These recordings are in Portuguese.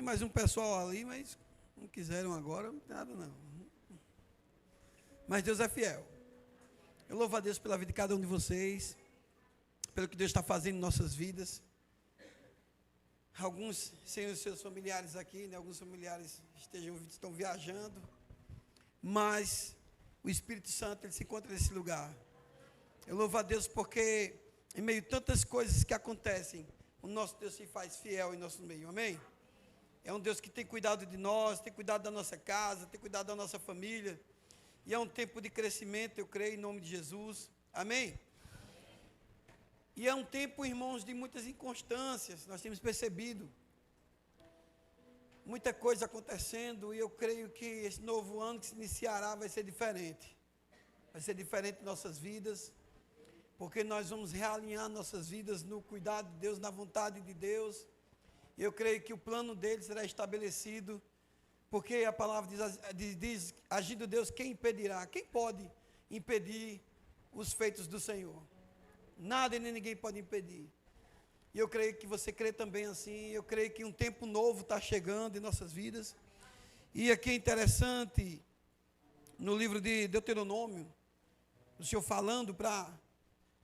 Tem mais um pessoal ali, mas não quiseram agora, não tem nada não. Mas Deus é fiel. Eu louvo a Deus pela vida de cada um de vocês, pelo que Deus está fazendo em nossas vidas. Alguns sem os seus familiares aqui, né? Alguns familiares estão viajando, mas o Espírito Santo ele se encontra nesse lugar. Eu louvo a Deus porque em meio a tantas coisas que acontecem, o nosso Deus se faz fiel em nosso meio, amém? É um Deus que tem cuidado de nós, tem cuidado da nossa casa, tem cuidado da nossa família, e é um tempo de crescimento, eu creio, em nome de Jesus, amém? E é um tempo, irmãos, de muitas inconstâncias, nós temos percebido, muita coisa acontecendo, e eu creio que esse novo ano que se iniciará vai ser diferente em nossas vidas, porque nós vamos realinhar nossas vidas no cuidado de Deus, na vontade de Deus. Eu creio que o plano dele será estabelecido, porque a palavra diz agindo Deus, quem impedirá? Quem pode impedir os feitos do Senhor? Nada e nem ninguém pode impedir. E eu creio que você crê também assim. Eu creio que um tempo novo está chegando em nossas vidas. E aqui é interessante, no livro de Deuteronômio, o Senhor falando para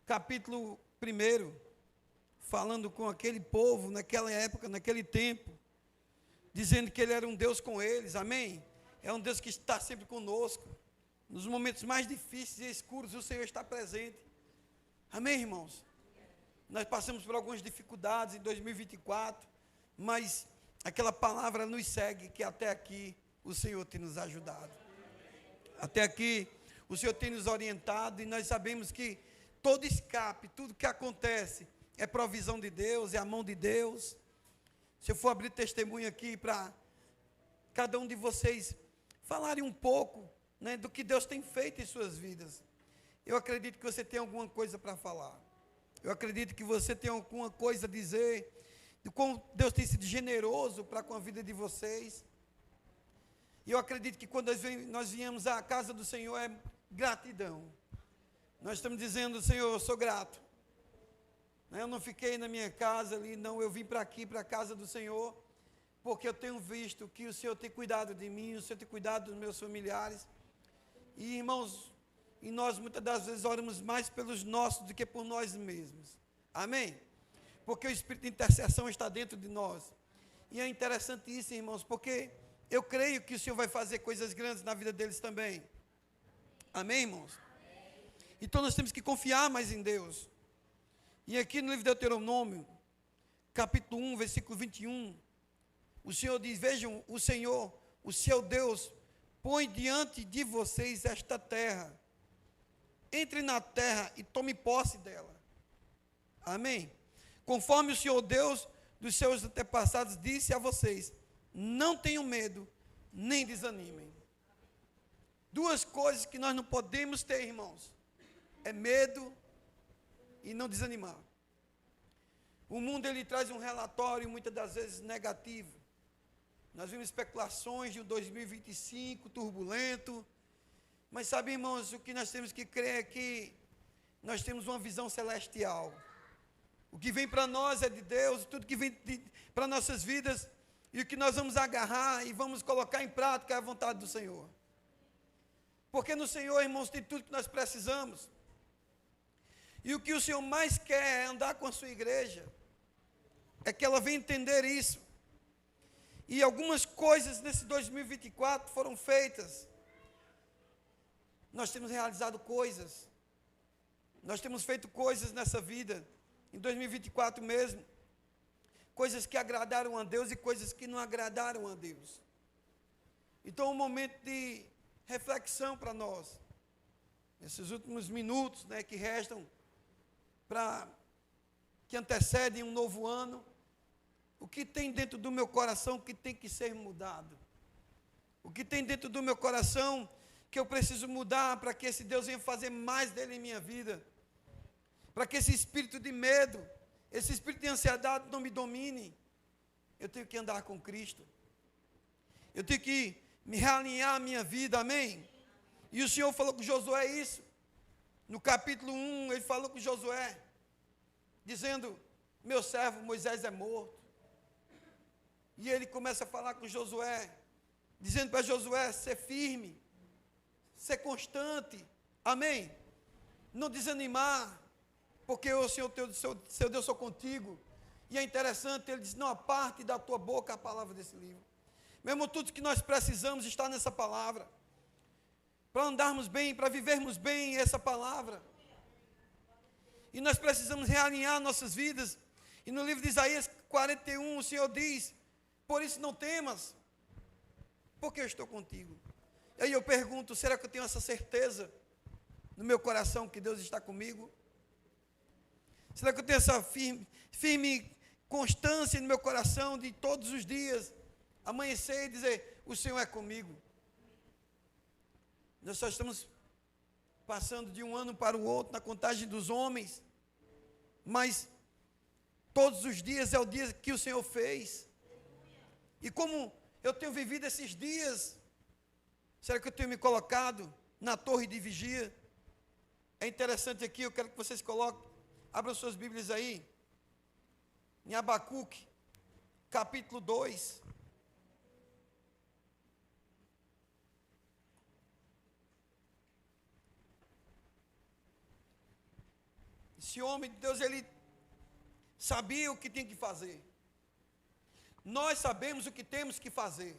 capítulo 1, falando com aquele povo, naquela época, naquele tempo, dizendo que Ele era um Deus com eles, amém? É um Deus que está sempre conosco, nos momentos mais difíceis e escuros, o Senhor está presente, amém, irmãos? Nós passamos por algumas dificuldades em 2024, mas aquela palavra nos segue, que até aqui o Senhor tem nos ajudado, até aqui o Senhor tem nos orientado, e nós sabemos que todo escape, tudo que acontece, é provisão de Deus, é a mão de Deus. Se eu for abrir testemunho aqui para cada um de vocês falarem um pouco, né, do que Deus tem feito em suas vidas, eu acredito que você tem alguma coisa para falar. Eu acredito que você tem alguma coisa a dizer, de como Deus tem sido generoso para com a vida de vocês. E eu acredito que quando nós viemos à casa do Senhor é gratidão. Nós estamos dizendo, Senhor, eu sou grato. Eu não fiquei na minha casa ali, não, eu vim para aqui, para a casa do Senhor, porque eu tenho visto que o Senhor tem cuidado de mim, o Senhor tem cuidado dos meus familiares. E, irmãos, e nós muitas das vezes oramos mais pelos nossos do que por nós mesmos. Amém? Porque o Espírito de intercessão está dentro de nós. E é interessante isso, irmãos, porque eu creio que o Senhor vai fazer coisas grandes na vida deles também. Amém, irmãos? Então nós temos que confiar mais em Deus. E aqui no livro de Deuteronômio, capítulo 1, versículo 21, o Senhor diz, vejam, o Senhor, o seu Deus, põe diante de vocês esta terra. Entre na terra e tome posse dela. Amém? Conforme o Senhor Deus dos seus antepassados disse a vocês, não tenham medo, nem desanimem. Duas coisas que nós não podemos ter, irmãos, é medo e não desanimar. O mundo ele traz um relatório muitas das vezes negativo. Nós vimos especulações de um 2025 turbulento, mas sabe, irmãos, o que nós temos que crer é que nós temos uma visão celestial. O que vem para nós é de Deus, tudo que vem para nossas vidas, e o que nós vamos agarrar e vamos colocar em prática é a vontade do Senhor. Porque no Senhor, irmãos, tem tudo que nós precisamos. E o que o Senhor mais quer é andar com a sua igreja, é que ela venha entender isso. E algumas coisas nesse 2024 foram feitas. Nós temos realizado coisas, nós temos feito coisas nessa vida, em 2024 mesmo, coisas que agradaram a Deus e coisas que não agradaram a Deus. Então, um momento de reflexão para nós, nesses últimos minutos, né, que restam, que antecedem um novo ano, o que tem dentro do meu coração que tem que ser mudado? O que tem dentro do meu coração que eu preciso mudar para que esse Deus venha fazer mais dele em minha vida? Para que esse espírito de medo, esse espírito de ansiedade não me domine? Eu tenho que andar com Cristo. Eu tenho que me realinhar a minha vida, amém? E o Senhor falou com Josué isso. No capítulo 1, ele falou com Josué, dizendo, meu servo Moisés é morto. E ele começa a falar com Josué, dizendo para Josué, ser firme, ser constante, amém? Não desanimar, porque o Senhor, seu Deus, sou contigo. E é interessante, ele diz, não aparte da tua boca a palavra desse livro. Meu irmão, tudo que nós precisamos está nessa palavra, para andarmos bem, para vivermos bem essa palavra. E nós precisamos realinhar nossas vidas. E no livro de Isaías 41, o Senhor diz, por isso não temas, porque eu estou contigo. E aí eu pergunto, será que eu tenho essa certeza no meu coração que Deus está comigo? Será que eu tenho essa firme constância no meu coração de todos os dias amanhecer e dizer, o Senhor é comigo? Nós só estamos passando de um ano para o outro na contagem dos homens, mas todos os dias é o dia que o Senhor fez. E como eu tenho vivido esses dias, será que eu tenho me colocado na torre de vigia? É interessante aqui, eu quero que vocês coloquem, abram suas Bíblias aí, em Abacuque, capítulo 2. Esse homem de Deus, ele sabia o que tinha que fazer. Nós sabemos o que temos que fazer.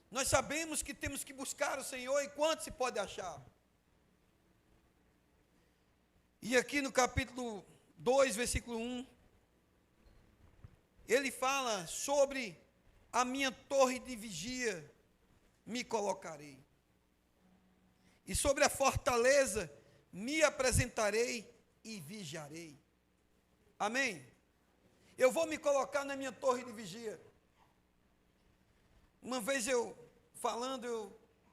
Nós sabemos que temos que buscar o Senhor enquanto se pode achar. E aqui no capítulo 2, versículo 1, ele fala sobre a minha torre de vigia me colocarei. E sobre a fortaleza me apresentarei e vigiarei. Amém? Eu vou me colocar na minha torre de vigia. Uma vez eu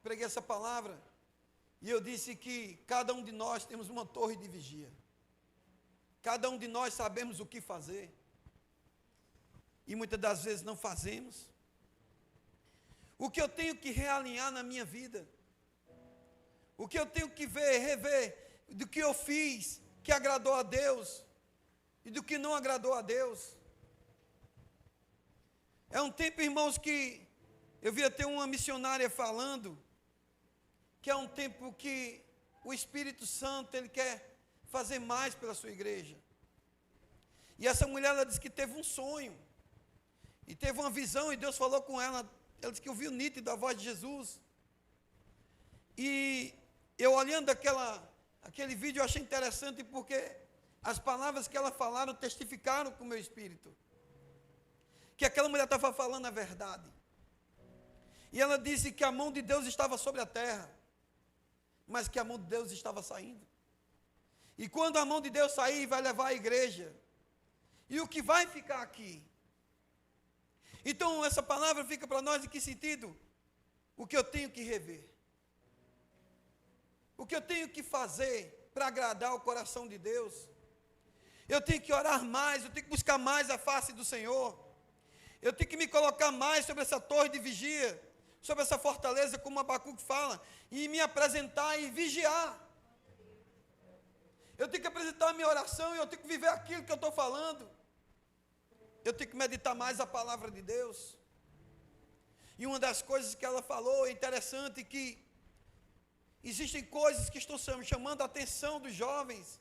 preguei essa palavra, e eu disse que cada um de nós temos uma torre de vigia. Cada um de nós sabemos o que fazer. E muitas das vezes não fazemos. O que eu tenho que realinhar na minha vida? O que eu tenho que rever do que eu fiz que agradou a Deus e do que não agradou a Deus? É um tempo, irmãos, que eu vi até uma missionária falando que é um tempo que o Espírito Santo, ele quer fazer mais pela sua igreja. E essa mulher, ela disse que teve um sonho, e teve uma visão, e Deus falou com ela, ela disse que ouviu nítido a voz de Jesus. E eu olhando aquele vídeo, eu achei interessante, porque as palavras que ela falaram testificaram com o meu espírito, que aquela mulher estava falando a verdade. E ela disse que a mão de Deus estava sobre a terra, mas que a mão de Deus estava saindo. E quando a mão de Deus sair, vai levar a igreja. E o que vai ficar aqui? Então, essa palavra fica para nós em que sentido? O que eu tenho que rever? O que eu tenho que fazer para agradar o coração de Deus? Eu tenho que orar mais, eu tenho que buscar mais a face do Senhor. Eu tenho que me colocar mais sobre essa torre de vigia, sobre essa fortaleza, como Abacuque fala, e me apresentar e vigiar. Eu tenho que apresentar a minha oração, e eu tenho que viver aquilo que eu estou falando. Eu tenho que meditar mais a palavra de Deus. E uma das coisas que ela falou é interessante, que existem coisas que estão chamando a atenção dos jovens,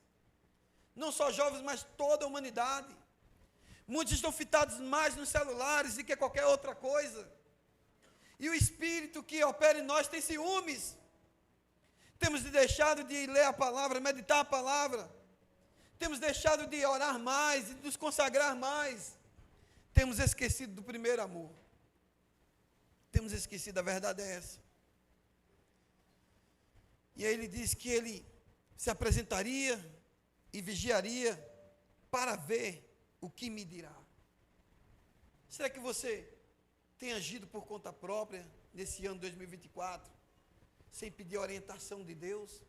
não só jovens, mas toda a humanidade. Muitos estão fitados mais nos celulares do que qualquer outra coisa. E o Espírito que opera em nós tem ciúmes. Temos deixado de ler a palavra, meditar a palavra. Temos deixado de orar mais, de nos consagrar mais. Temos esquecido do primeiro amor. Temos esquecido, a verdade é essa. E aí ele diz que ele se apresentaria e vigiaria para ver o que me dirá. Será que você tem agido por conta própria nesse ano 2024, sem pedir orientação de Deus?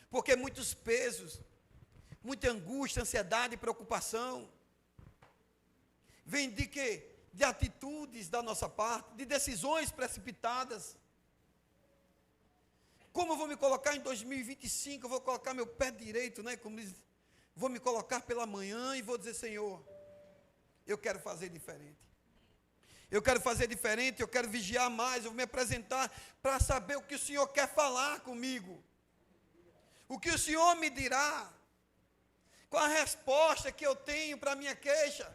Porque muitos pesos, muita angústia, ansiedade e preocupação vem de quê? De atitudes da nossa parte, de decisões precipitadas. Como eu vou me colocar em 2025? Eu vou colocar meu pé direito, né? Como diz, vou me colocar pela manhã e vou dizer, Senhor, eu quero fazer diferente. Eu quero fazer diferente, eu quero vigiar mais, eu vou me apresentar para saber o que o Senhor quer falar comigo. O que o Senhor me dirá. Qual a resposta que eu tenho para a minha queixa.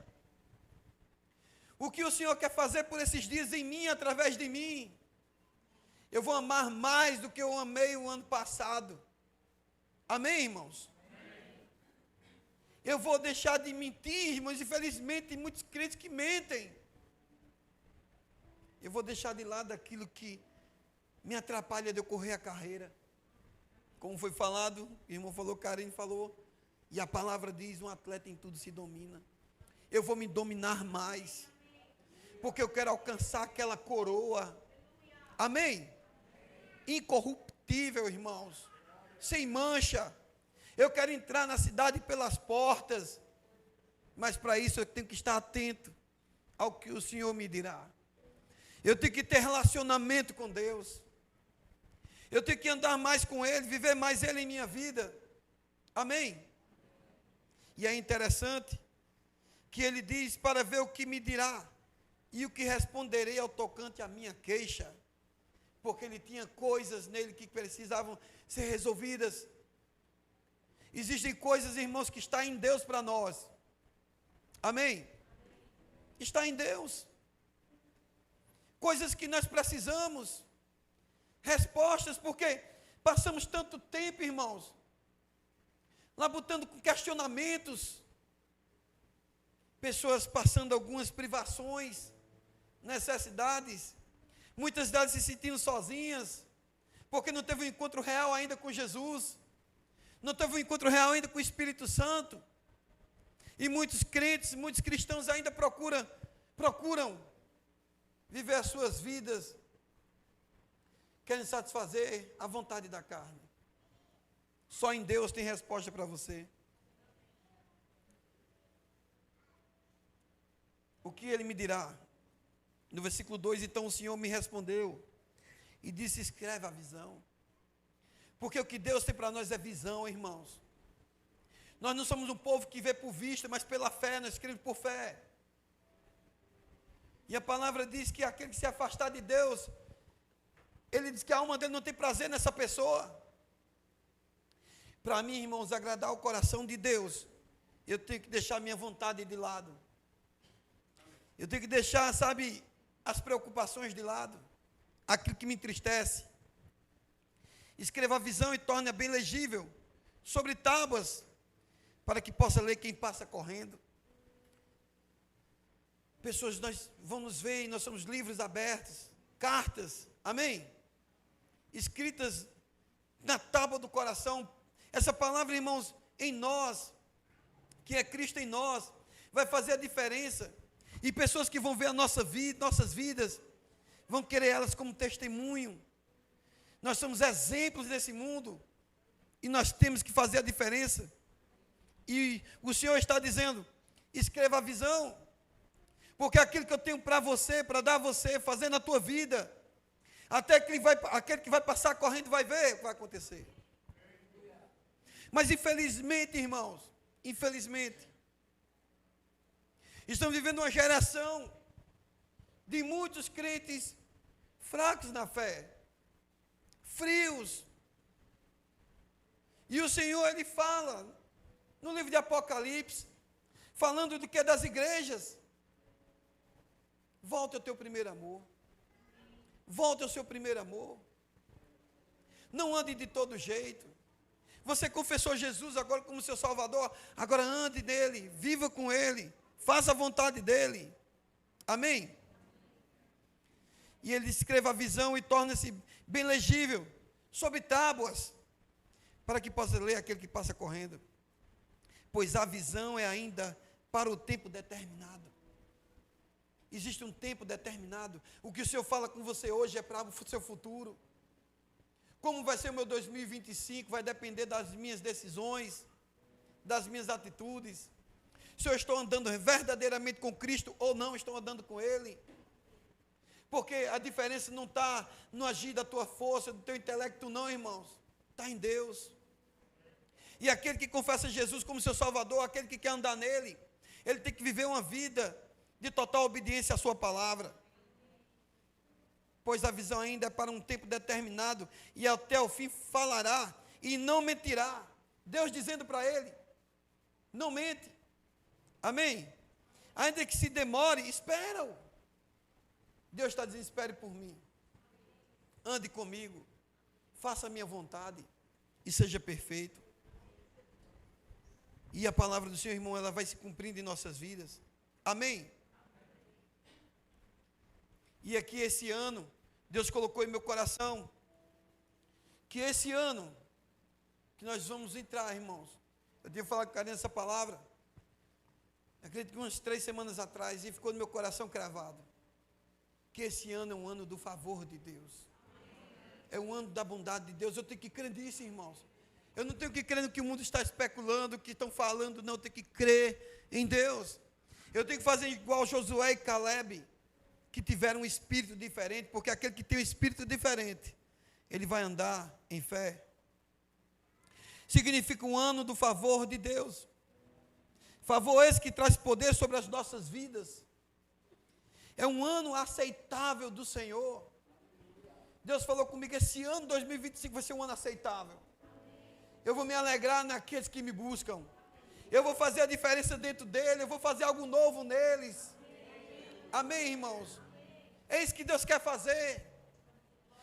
O que o Senhor quer fazer por esses dias em mim, através de mim. Eu vou amar mais do que eu amei o ano passado. Amém, irmãos? Eu vou deixar de mentir, irmãos. Infelizmente, tem muitos crentes que mentem. Eu vou deixar de lado aquilo que me atrapalha de eu correr a carreira. Como foi falado, o irmão falou, Karine falou, e a palavra diz, um atleta em tudo se domina. Eu vou me dominar mais, porque eu quero alcançar aquela coroa. Amém? Incorruptível, irmãos, sem mancha. Eu quero entrar na cidade pelas portas, mas para isso eu tenho que estar atento ao que o Senhor me dirá. Eu tenho que ter relacionamento com Deus. Eu tenho que andar mais com Ele, viver mais Ele em minha vida. Amém? E é interessante que Ele diz para ver o que me dirá e o que responderei ao tocante à minha queixa. Porque Ele tinha coisas nele que precisavam ser resolvidas. Existem coisas, irmãos, que está em Deus para nós. Amém? Está em Deus. Coisas que nós precisamos. Respostas, porque passamos tanto tempo, irmãos, labutando com questionamentos. Pessoas passando algumas privações, necessidades. Muitas delas se sentindo sozinhas, porque não teve um encontro real ainda com Jesus. Não teve um encontro real ainda com o Espírito Santo. E muitos crentes, muitos cristãos ainda procuram viver as suas vidas, querem satisfazer a vontade da carne. Só em Deus tem resposta para você. O que Ele me dirá? No versículo 2, então o Senhor me respondeu e disse, escreve a visão. Porque o que Deus tem para nós é visão, irmãos. Nós não somos um povo que vê por vista, mas pela fé, nós escrevemos por fé. E a palavra diz que aquele que se afastar de Deus, ele diz que a alma dele não tem prazer nessa pessoa. Para mim, irmãos, agradar o coração de Deus, eu tenho que deixar minha vontade de lado. Eu tenho que deixar, sabe, as preocupações de lado, aquilo que me entristece. Escreva a visão e torne-a bem legível, sobre tábuas, para que possa ler quem passa correndo. Pessoas, nós vamos ver, e nós somos livros abertos, cartas, amém? Escritas na tábua do coração. Essa palavra, irmãos, em nós, que é Cristo em nós, vai fazer a diferença. E pessoas que vão ver a nossas vidas, vão querer elas como testemunho. Nós somos exemplos desse mundo, e nós temos que fazer a diferença. E o Senhor está dizendo, escreva a visão, porque aquilo que eu tenho para você, para dar a você, fazer na tua vida, até aquele que vai passar correndo vai ver o que vai acontecer. Mas infelizmente, irmãos, infelizmente, estamos vivendo uma geração de muitos crentes fracos na fé, frios. E o Senhor, Ele fala, no livro de Apocalipse, falando do que é das igrejas. Volte ao teu primeiro amor. Volte ao seu primeiro amor. Não ande de todo jeito. Você confessou Jesus agora como seu Salvador, agora ande nele, viva com Ele, faça a vontade dEle. Amém? E Ele escreva a visão e torna-se bem legível, sobre tábuas, para que possa ler aquele que passa correndo. Pois a visão é ainda para o tempo determinado. Existe um tempo determinado. O que o Senhor fala com você hoje é para o seu futuro. Como vai ser o meu 2025 vai depender das minhas decisões, das minhas atitudes. Se eu estou andando verdadeiramente com Cristo ou não estou andando com Ele. Porque a diferença não está no agir da tua força, do teu intelecto não, irmãos. Está em Deus. E aquele que confessa Jesus como seu Salvador, aquele que quer andar nele, ele tem que viver uma vida de total obediência à sua palavra. Pois a visão ainda é para um tempo determinado, e até o fim falará, e não mentirá. Deus dizendo para ele, não mente. Amém? Ainda que se demore, espera-o. Deus está dizendo, espere por mim. Ande comigo. Faça a minha vontade. E seja perfeito. E a palavra do Senhor, irmão, ela vai se cumprindo em nossas vidas. Amém? E aqui esse ano, Deus colocou em meu coração, que esse ano, que nós vamos entrar, irmãos. Eu tinha falado com Karine essa palavra, acredito que umas 3 semanas atrás, e ficou no meu coração cravado. Que esse ano é um ano do favor de Deus. É um ano da bondade de Deus. Eu tenho que crer nisso, irmãos. Eu não tenho que crer no que o mundo está especulando, o que estão falando, não. Eu tenho que crer em Deus. Eu tenho que fazer igual Josué e Caleb, que tiveram um espírito diferente, porque aquele que tem um espírito diferente, ele vai andar em fé. Significa um ano do favor de Deus. Favor esse que traz poder sobre as nossas vidas. É um ano aceitável do Senhor. Deus falou comigo, esse ano 2025 vai ser um ano aceitável. Eu vou me alegrar naqueles que me buscam. Eu vou fazer a diferença dentro dele, eu vou fazer algo novo neles. Amém, irmãos? É isso que Deus quer fazer.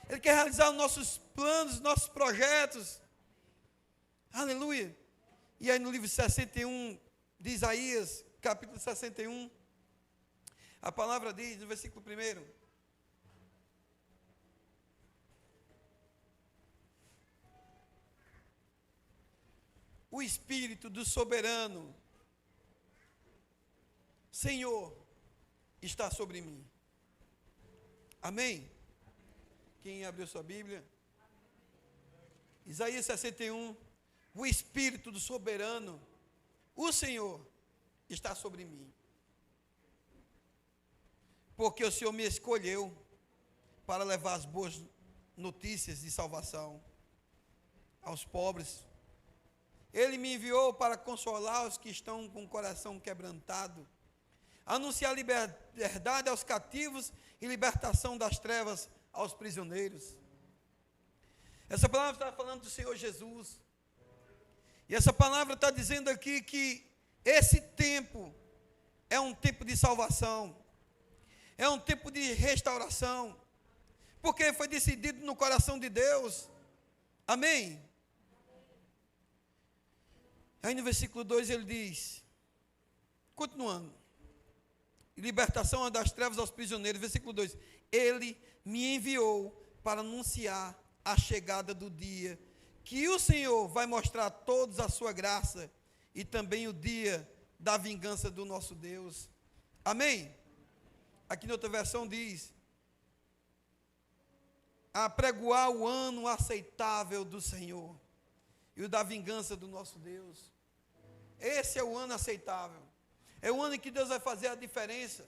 Ele quer realizar os nossos planos, nossos projetos. Aleluia. E aí no livro 61 de Isaías, capítulo 61, a palavra diz, no versículo 1, o Espírito do soberano Senhor está sobre mim. Amém? Quem abriu sua Bíblia? Isaías 61, o Espírito do soberano, o Senhor, está sobre mim. Porque o Senhor me escolheu para levar as boas notícias de salvação aos pobres. Ele me enviou para consolar os que estão com o coração quebrantado, anunciar liberdade aos cativos e libertação das trevas aos prisioneiros. Essa palavra está falando do Senhor Jesus. E essa palavra está dizendo aqui que esse tempo é um tempo de salvação, é um tempo de restauração, porque foi decidido no coração de Deus. Amém? Aí no versículo 2 ele diz, continuando, libertação das trevas aos prisioneiros, versículo 2, ele me enviou para anunciar a chegada do dia, que o Senhor vai mostrar a todos a sua graça, e também o dia da vingança do nosso Deus. Amém? Aqui na outra versão diz, a pregoar o ano aceitável do Senhor, e o da vingança do nosso Deus. Esse é o ano aceitável. É o ano em que Deus vai fazer a diferença.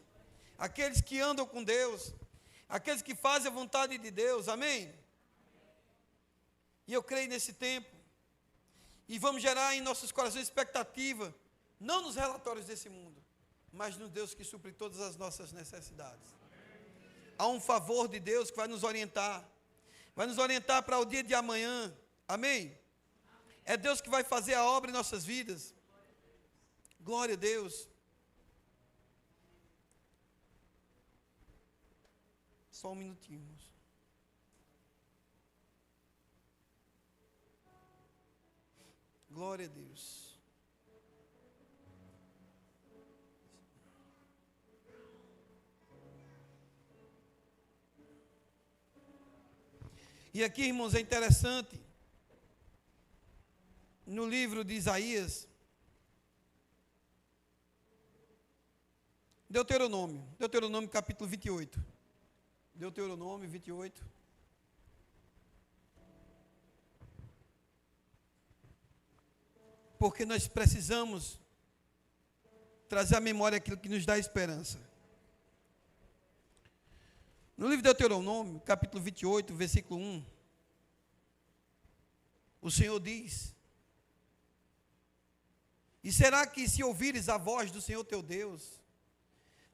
Aqueles que andam com Deus, aqueles que fazem a vontade de Deus, amém? E eu creio nesse tempo. E vamos gerar em nossos corações expectativa, não nos relatórios desse mundo, mas no Deus que supre todas as nossas necessidades. Há um favor de Deus que vai nos orientar para o dia de amanhã, amém? É Deus que vai fazer a obra em nossas vidas. Glória a Deus. Só um minutinho, irmãos. Glória a Deus. E aqui, irmãos, é interessante. No livro de Isaías, Deuteronômio capítulo 28. Deuteronômio 28. Porque nós precisamos trazer à memória aquilo que nos dá esperança. No livro de Deuteronômio, capítulo 28, versículo 1, o Senhor diz, E será que se ouvires a voz do Senhor teu Deus,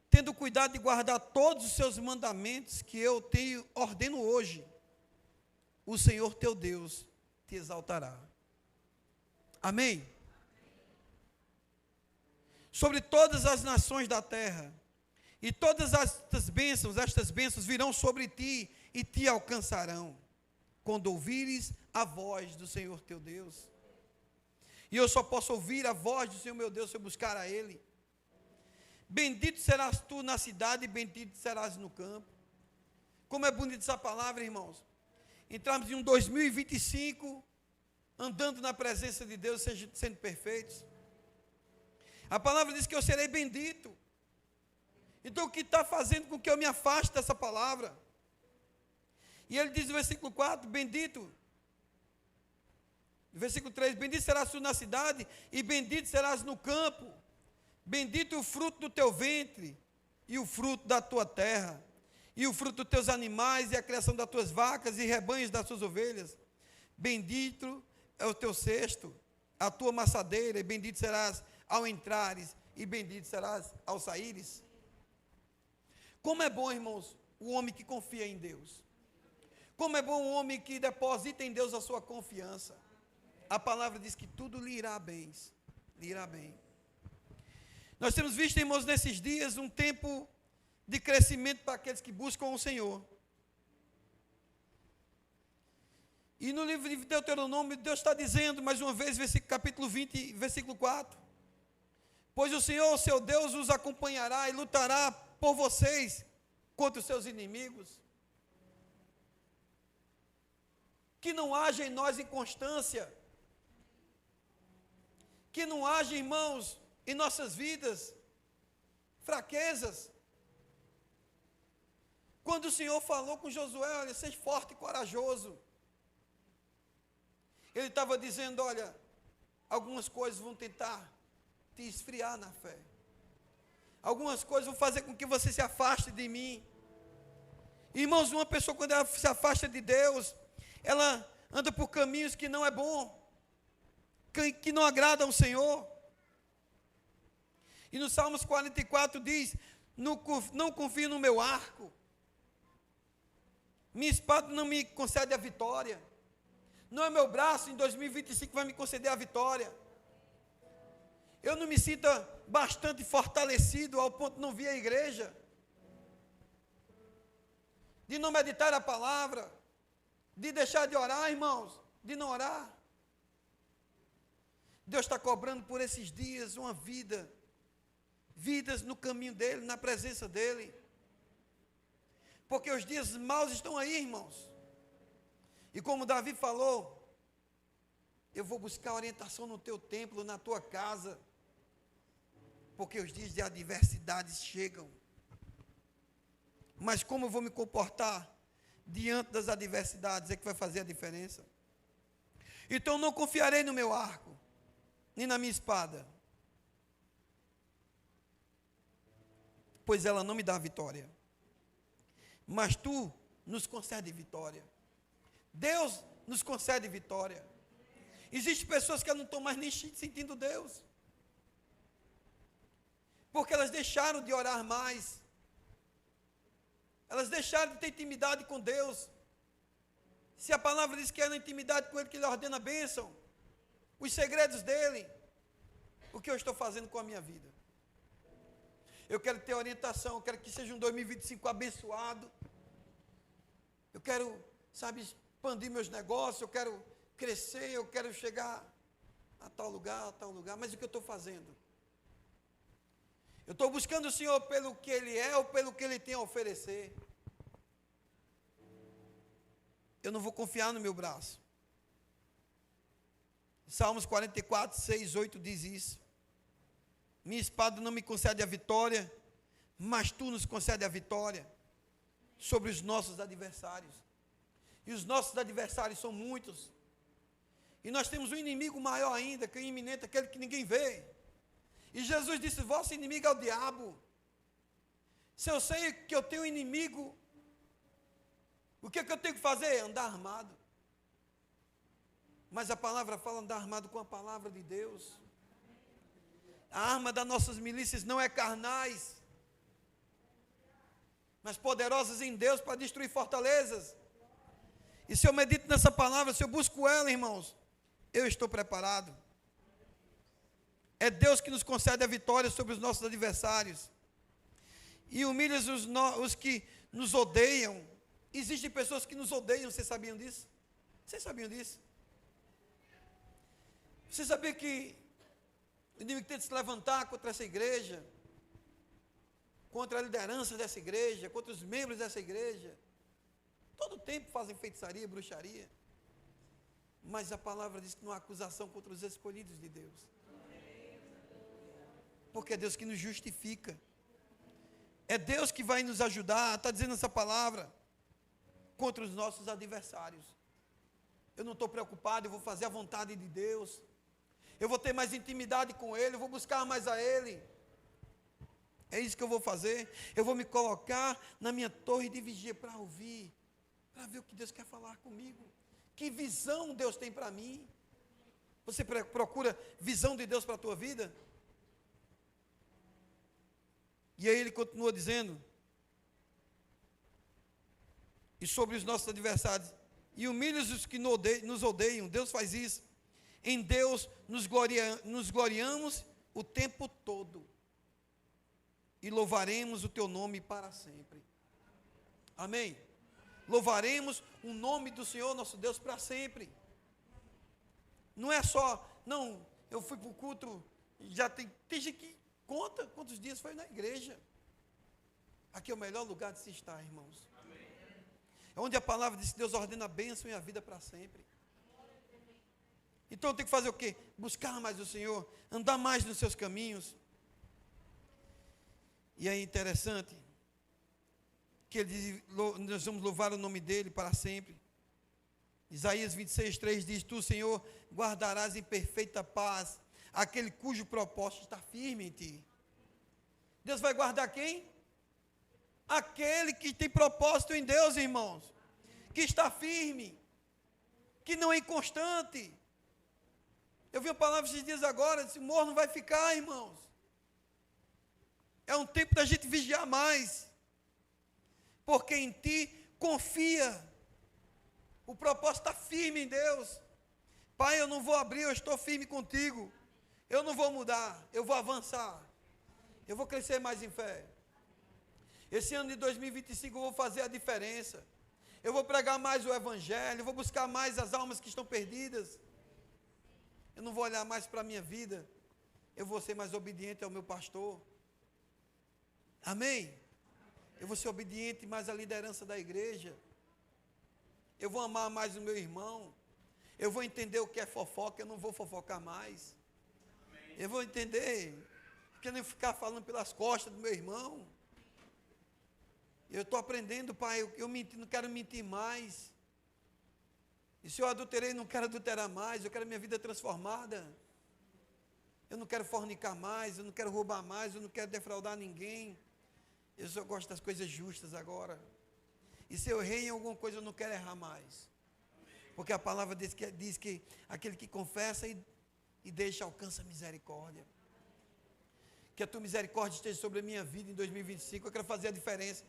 tendo cuidado de guardar todos os seus mandamentos que eu te ordeno hoje, o Senhor teu Deus te exaltará. Amém? Sobre todas as nações da terra, e todas estas bênçãos virão sobre ti e te alcançarão, quando ouvires a voz do Senhor teu Deus. E eu só posso ouvir a voz do Senhor meu Deus se eu buscar a Ele. Bendito serás tu na cidade e bendito serás no campo. Como é bonita essa palavra, irmãos. Entramos em um 2025, andando na presença de Deus, sendo perfeitos. A palavra diz que eu serei bendito. Então o que está fazendo com que eu me afaste dessa palavra? E ele diz no versículo 4, bendito. No versículo 3, bendito serás tu na cidade e bendito serás no campo. Bendito o fruto do teu ventre e o fruto da tua terra, e o fruto dos teus animais e a criação das tuas vacas e rebanhos das tuas ovelhas. Bendito é o teu cesto, a tua maçadeira, e bendito serás ao entrares e bendito serás ao saíres. Como é bom, irmãos, o homem que confia em Deus. Como é bom o homem que deposita em Deus a sua confiança. A palavra diz que tudo lhe irá bem. Lhe irá bem. Nós temos visto, irmãos, nesses dias um tempo de crescimento para aqueles que buscam o Senhor. E no livro de Deuteronômio, Deus está dizendo, mais uma vez, capítulo 20, versículo 4. Pois o Senhor, seu Deus, os acompanhará e lutará por vocês contra os seus inimigos. Que não haja em nós inconstância. Que não haja, irmãos, em nossas vidas, fraquezas. Quando o Senhor falou com Josué, olha, seja forte e corajoso. Ele estava dizendo, olha, algumas coisas vão tentar te esfriar na fé. Algumas coisas vão fazer com que você se afaste de mim. Irmãos, uma pessoa quando ela se afasta de Deus, ela anda por caminhos que não é bom, que não agradam ao Senhor. E no Salmos 44 diz, não confio no meu arco, minha espada não me concede a vitória, não é meu braço em 2025 que vai me conceder a vitória. Eu não me sinto bastante fortalecido ao ponto de não vir à igreja, de não meditar a palavra, de deixar de orar, irmãos, de não orar. Deus está cobrando por esses dias uma vidas no caminho dEle, na presença dEle, porque os dias maus estão aí, irmãos, e como Davi falou, eu vou buscar orientação no teu templo, na tua casa, porque os dias de adversidades chegam. Mas como eu vou me comportar diante das adversidades é que vai fazer a diferença. Então não confiarei no meu arco, nem na minha espada, pois ela não me dá vitória. Mas tu nos concede vitória. Deus nos concede vitória. Existem pessoas que não estão mais nem sentindo Deus, porque elas deixaram de orar mais, elas deixaram de ter intimidade com Deus. Se a palavra diz que é na intimidade com Ele que Ele ordena a bênção, os segredos dEle, o que eu estou fazendo com a minha vida? Eu quero ter orientação, eu quero que seja um 2025 abençoado, eu quero, expandir meus negócios, eu quero crescer, eu quero chegar a tal lugar, mas o que eu estou fazendo? Eu estou buscando o Senhor pelo que Ele é ou pelo que Ele tem a oferecer. Eu não vou confiar no meu braço. Salmos 44, 6, 8 diz isso. Minha espada não me concede a vitória, mas tu nos concede a vitória sobre os nossos adversários. E os nossos adversários são muitos. E nós temos um inimigo maior ainda, que é iminente, aquele que ninguém vê. E Jesus disse, vosso inimigo é o diabo. Se eu sei que eu tenho um inimigo, o que é que eu tenho que fazer? Andar armado. Mas a palavra fala andar armado com a palavra de Deus. A arma das nossas milícias não é carnais, mas poderosas em Deus para destruir fortalezas. E se eu medito nessa palavra, se eu busco ela, irmãos, eu estou preparado. É Deus que nos concede a vitória sobre os nossos adversários. E humilha os que nos odeiam. Existem pessoas que nos odeiam, vocês sabiam disso? Vocês sabiam disso? Você sabia que o inimigo tenta se levantar contra essa igreja, contra a liderança dessa igreja, contra os membros dessa igreja? Todo tempo fazem feitiçaria, bruxaria. Mas a palavra diz que não há acusação contra os escolhidos de Deus. Porque é Deus que nos justifica. É Deus que vai nos ajudar, está dizendo essa palavra, contra os nossos adversários. Eu não estou preocupado, eu vou fazer a vontade de Deus. Eu vou ter mais intimidade com Ele, eu vou buscar mais a Ele. É isso que eu vou fazer. Eu vou me colocar na minha torre de vigia para ouvir, para ver o que Deus quer falar comigo. Que visão Deus tem para mim? Você procura visão de Deus para a tua vida? E aí ele continua dizendo, e sobre os nossos adversários, e humilha os que nos odeiam. Deus faz isso. Em Deus nos gloriamos o tempo todo, e louvaremos o teu nome para sempre. Amém? Louvaremos o nome do Senhor nosso Deus para sempre. Não é só, não, eu fui para o culto, já tem gente que conta quantos dias foi na igreja. Aqui é o melhor lugar de se estar, irmãos. Amém. É onde a palavra diz que Deus ordena a bênção e a vida para sempre. Então eu tenho que fazer o quê? Buscar mais o Senhor, andar mais nos seus caminhos. E é interessante que ele diz, nós vamos louvar o nome dele para sempre. Isaías 26:3 diz, tu, Senhor, guardarás em perfeita paz aquele cujo propósito está firme em ti. Deus vai guardar quem? Aquele que tem propósito em Deus, irmãos, que está firme, que não é inconstante. Eu vi a palavra esses dias agora, esse morro não vai ficar, irmãos. É um tempo da gente vigiar mais, porque em ti confia. O propósito está firme em Deus. Pai, eu não vou abrir, eu estou firme contigo. Eu não vou mudar, eu vou avançar. Eu vou crescer mais em fé. Esse ano de 2025 eu vou fazer a diferença. Eu vou pregar mais o evangelho, eu vou buscar mais as almas que estão perdidas. Eu não vou olhar mais para a minha vida. Eu vou ser mais obediente ao meu pastor. Amém? Eu vou ser obediente mais à liderança da igreja. Eu vou amar mais o meu irmão. Eu vou entender o que é fofoca, eu não vou fofocar mais. Eu vou entender que eu não ficar falando pelas costas do meu irmão. Eu estou aprendendo, pai, eu menti, não quero mentir mais. E se eu adulterei, não quero adulterar mais, eu quero minha vida transformada. Eu não quero fornicar mais, eu não quero roubar mais, eu não quero defraudar ninguém. Eu só gosto das coisas justas agora. E se eu errei em alguma coisa, eu não quero errar mais. Porque a palavra diz que aquele que confessa e deixa alcança misericórdia. Que a tua misericórdia esteja sobre a minha vida em 2025. Eu quero fazer a diferença.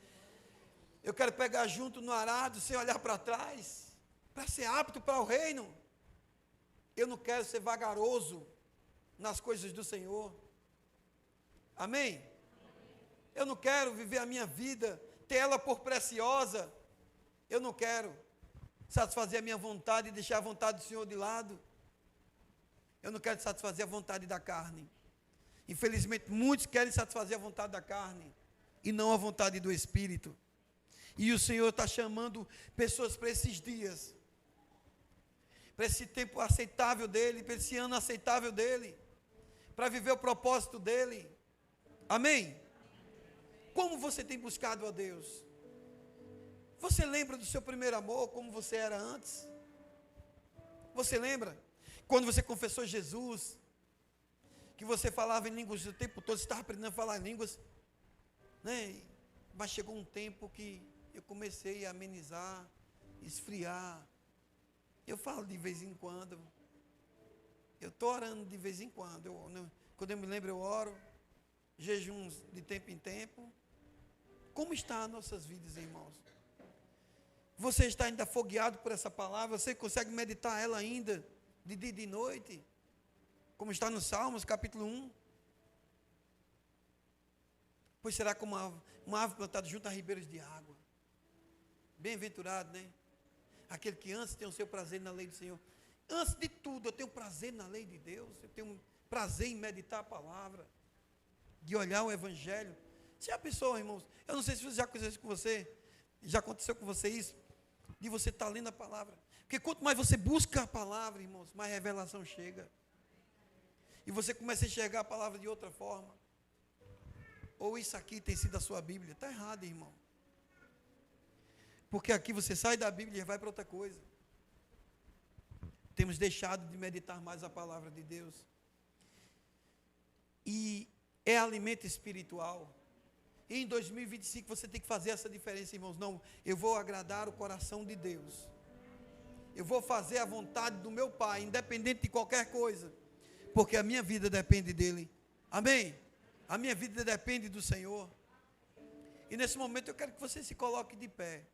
Eu quero pegar junto no arado, sem olhar para trás, para ser apto para o reino. Eu não quero ser vagaroso nas coisas do Senhor. Amém? Eu não quero viver a minha vida, ter ela por preciosa. Eu não quero satisfazer a minha vontade e deixar a vontade do Senhor de lado. Eu não quero satisfazer a vontade da carne. Infelizmente, muitos querem satisfazer a vontade da carne e não a vontade do Espírito. E o Senhor está chamando pessoas para esses dias, para esse tempo aceitável dEle, para esse ano aceitável dEle, para viver o propósito dEle. Amém? Como você tem buscado a Deus? Você lembra do seu primeiro amor, como você era antes? Você lembra? Quando você confessou Jesus, que você falava em línguas o tempo todo, você estava aprendendo a falar em línguas, né? Mas chegou um tempo que eu comecei a amenizar, esfriar. Eu falo de vez em quando. Eu estou orando de vez em quando. Quando eu me lembro, eu oro. Jejuns de tempo em tempo. Como estão as nossas vidas, irmãos? Você está ainda afogueado por essa palavra? Você consegue meditar ela ainda, de dia e de noite? Como está no Salmos, capítulo 1. Pois será como uma árvore plantada junto a ribeiros de água. Bem-aventurado, né? Aquele que antes tem o seu prazer na lei do Senhor. Antes de tudo, eu tenho prazer na lei de Deus. Eu tenho prazer em meditar a palavra. De olhar o Evangelho. Você já pensou, irmãos? Eu não sei se já aconteceu isso com você. Já aconteceu com você isso? De você estar lendo a palavra. Porque quanto mais você busca a palavra, irmãos, mais revelação chega. E você começa a enxergar a palavra de outra forma. Ou isso aqui tem sido a sua Bíblia. Está errado, irmão. Porque aqui você sai da Bíblia e vai para outra coisa. Temos deixado de meditar mais a palavra de Deus. E é alimento espiritual. E em 2025 você tem que fazer essa diferença, irmãos. Não, eu vou agradar o coração de Deus. Eu vou fazer a vontade do meu Pai, independente de qualquer coisa. Porque a minha vida depende dEle. Amém? A minha vida depende do Senhor. E nesse momento eu quero que você se coloque de pé.